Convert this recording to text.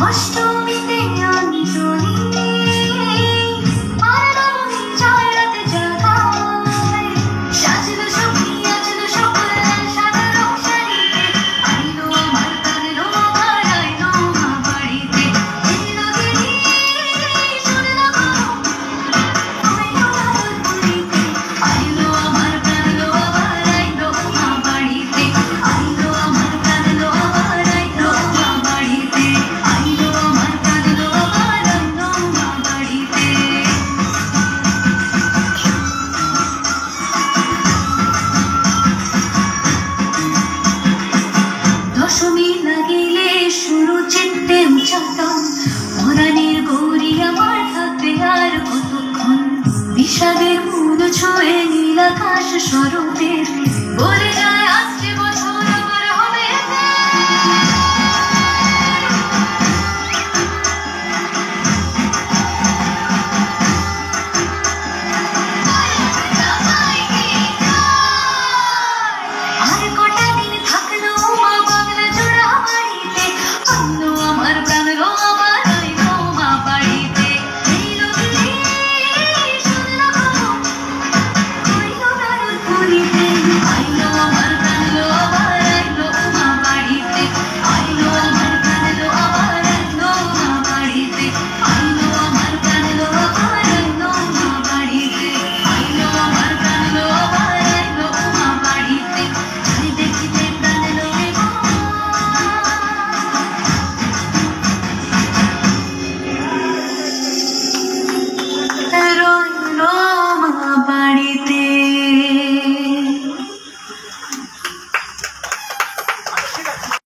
অষ্টমীতে আমি চলি আর রমণী জয় রাত জাগায় সাজলো সখী আজলো সকল সাদা রং শাড়িতে আইলো আমার কাঁদলো আমার আইলো মা বাড়িতে এলো দিদি শুনলো আইলো আলোর পুরীতে আইলো আমার কাঁদলো আবার আইলো মা বাড়িতে আইলো আমার কাঁদলো আবার আইলো মা বাড়িতে আইলো আমার কাঁদলো আবার আইলো মা বাড়িতে। দশমী লাগিলে শুরু চিত্তে উচাটন পরাণের গৌরী আমার থাকবে আর কতক্ষণ বিষাদে মূল ছুঁয়ে নীল আকাশ স্মরণ